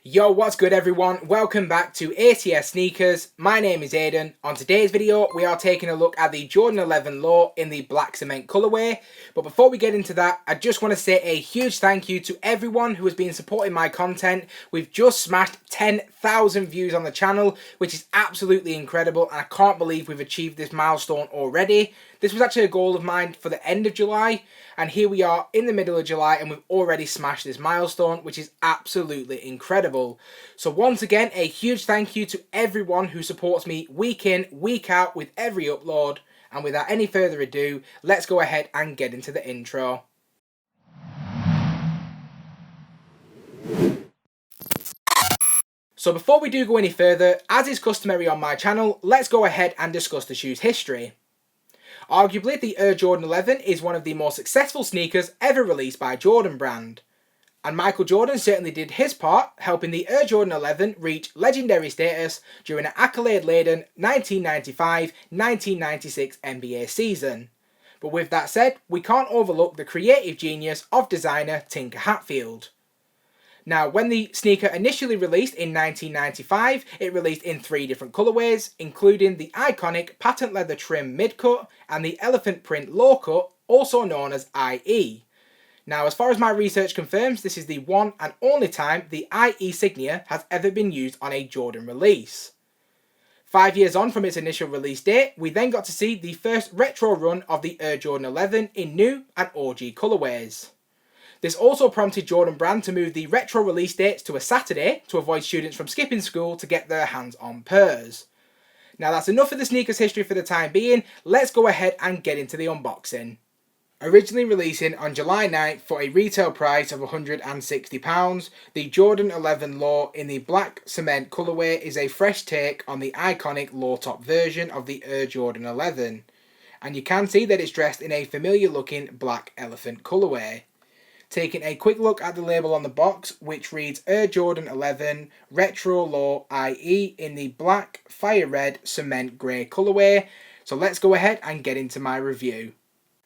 Yo, what's good everyone? Welcome back to ACS Sneakers. My name is Aiden. On today's video, we are taking a look at the Jordan 11 Low in the black cement colorway. But before we get into that, I just want to say a huge thank you to everyone who has been supporting my content. We've just smashed 10,000 views on the channel, which is absolutely incredible, and I can't believe we've achieved this milestone already. This was actually a goal of mine for the end of July, and here we are in the middle of July and we've already smashed this milestone, which is absolutely incredible. So once again, a huge thank you to everyone who supports me week in, week out with every upload. And without any further ado, let's go ahead and get into the intro. So before we do go any further, as is customary on my channel, let's go ahead and discuss the shoe's history. Arguably, the Air Jordan 11 is one of the most successful sneakers ever released by Jordan brand. And Michael Jordan certainly did his part, helping the Air Jordan 11 reach legendary status during an accolade-laden 1995-1996 NBA season. But with that said, we can't overlook the creative genius of designer Tinker Hatfield. Now, when the sneaker initially released in 1995, it released in 3 different colourways, including the iconic patent leather trim mid-cut and the elephant print low-cut, also known as IE. Now, as far as my research confirms, this is the one and only time the IE signia has ever been used on a Jordan release. 5 years on from its initial release date, we then got to see the first retro run of the Air Jordan 11 in new and OG colourways. This also prompted Jordan brand to move the retro release dates to a Saturday to avoid students from skipping school to get their hands on pairs. Now that's enough of the sneakers history for the time being, let's go ahead and get into the unboxing. Originally releasing on July 9th for a retail price of £160, the Jordan 11 Low in the black cement colourway is a fresh take on the iconic low top version of the Air Jordan 11. And you can see that it's dressed in a familiar looking black elephant colourway. Taking a quick look at the label on the box, which reads Air Jordan 11 Retro Low IE in the black fire red cement grey colourway. So let's go ahead and get into my review.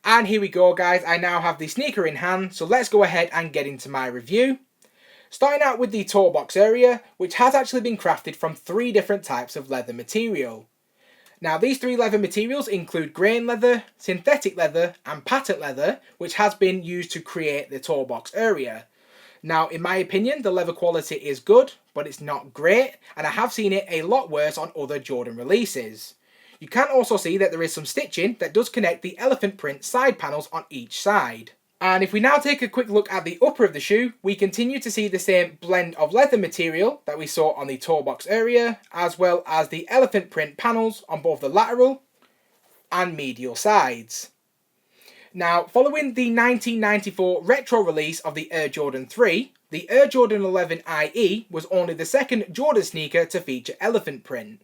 And here we go guys, I now have the sneaker in hand, so let's go ahead and get into my review. Starting out with the toe box area, which has actually been crafted from 3 different types of leather material. Now these 3 leather materials include grain leather, synthetic leather and patent leather, which has been used to create the toe box area. Now in my opinion the leather quality is good, but it's not great, and I have seen it a lot worse on other Jordan releases. You can also see that there is some stitching that does connect the elephant print side panels on each side. And if we now take a quick look at the upper of the shoe, we continue to see the same blend of leather material that we saw on the toe box area, as well as the elephant print panels on both the lateral and medial sides. Now, following the 1994 retro release of the Air Jordan 3, the Air Jordan 11 IE was only the second Jordan sneaker to feature elephant print.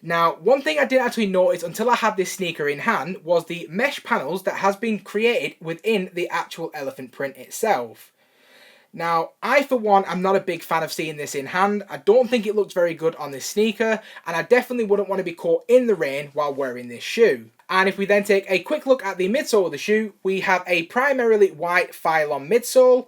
Now, one thing I didn't actually notice until I had this sneaker in hand was the mesh panels that has been created within the actual elephant print itself. Now, I for one am not a big fan of seeing this in hand. I don't think it looks very good on this sneaker, and I definitely wouldn't want to be caught in the rain while wearing this shoe. And if we then take a quick look at the midsole of the shoe, we have a primarily white Phylon midsole.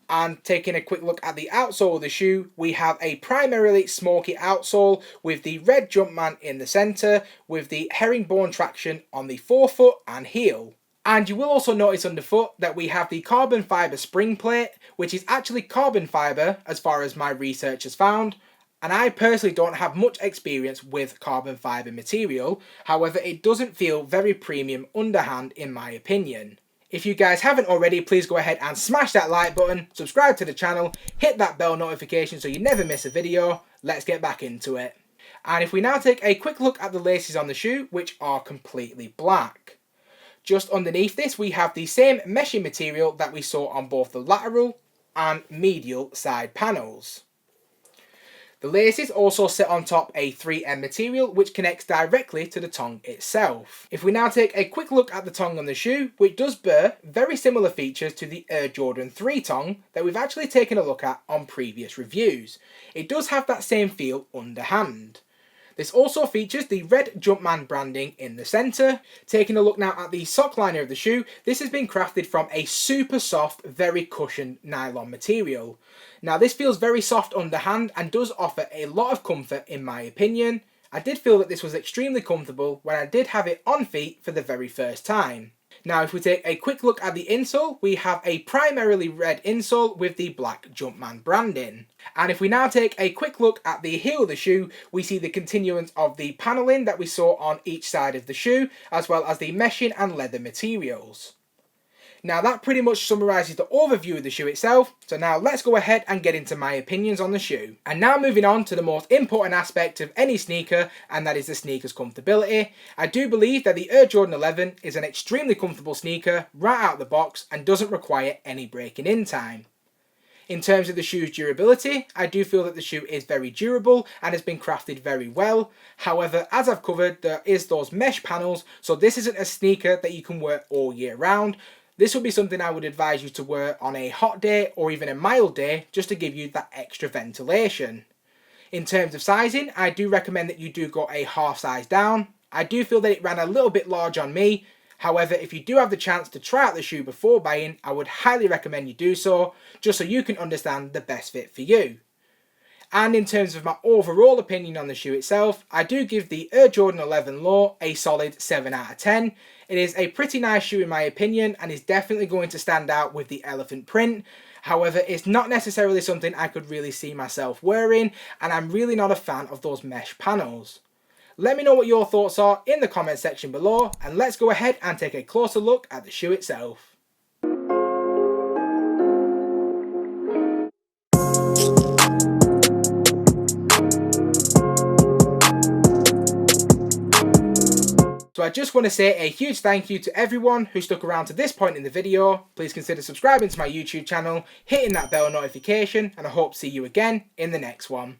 And taking a quick look at the outsole of the shoe, we have a primarily smoky outsole with the red Jumpman in the centre, with the herringbone traction on the forefoot and heel. And you will also notice underfoot that we have the carbon fibre spring plate, which is actually carbon fibre as far as my research has found. And I personally don't have much experience with carbon fibre material, however it doesn't feel very premium underhand in my opinion. If you guys haven't already, please go ahead and smash that like button, subscribe to the channel, hit that bell notification so you never miss a video. Let's get back into it. And if we now take a quick look at the laces on the shoe, which are completely black. Just underneath this, we have the same meshing material that we saw on both the lateral and medial side panels. The laces also sit on top a 3M material which connects directly to the tongue itself. If we now take a quick look at the tongue on the shoe, which does bear very similar features to the Air Jordan 3 tongue that we've actually taken a look at on previous reviews. It does have that same feel underhand. This also features the red Jumpman branding in the centre. Taking a look now at the sock liner of the shoe, this has been crafted from a super soft, very cushioned nylon material. Now this feels very soft underhand and does offer a lot of comfort in my opinion. I did feel that this was extremely comfortable when I did have it on feet for the very first time. Now if we take a quick look at the insole, we have a primarily red insole with the black Jumpman branding. And if we now take a quick look at the heel of the shoe, we see the continuance of the panelling that we saw on each side of the shoe, as well as the meshing and leather materials. Now that pretty much summarises the overview of the shoe itself, so now let's go ahead and get into my opinions on the shoe. And now moving on to the most important aspect of any sneaker, and that is the sneaker's comfortability. I do believe that the Air Jordan 11 is an extremely comfortable sneaker right out of the box and doesn't require any breaking in time. In terms of the shoe's durability, I do feel that the shoe is very durable and has been crafted very well. However, as I've covered, there is those mesh panels, so this isn't a sneaker that you can wear all year round. This would be something I would advise you to wear on a hot day or even a mild day, just to give you that extra ventilation. In terms of sizing, I do recommend that you do go a half size down. I do feel that it ran a little bit large on me. However, if you do have the chance to try out the shoe before buying, I would highly recommend you do so, just so you can understand the best fit for you. And in terms of my overall opinion on the shoe itself, I do give the Air Jordan 11 Low a solid 7 out of 10. It is a pretty nice shoe in my opinion and is definitely going to stand out with the elephant print. However, it's not necessarily something I could really see myself wearing, and I'm really not a fan of those mesh panels. Let me know what your thoughts are in the comment section below, and let's go ahead and take a closer look at the shoe itself. So I just want to say a huge thank you to everyone who stuck around to this point in the video. Please consider subscribing to my YouTube channel, hitting that bell notification, and I hope to see you again in the next one.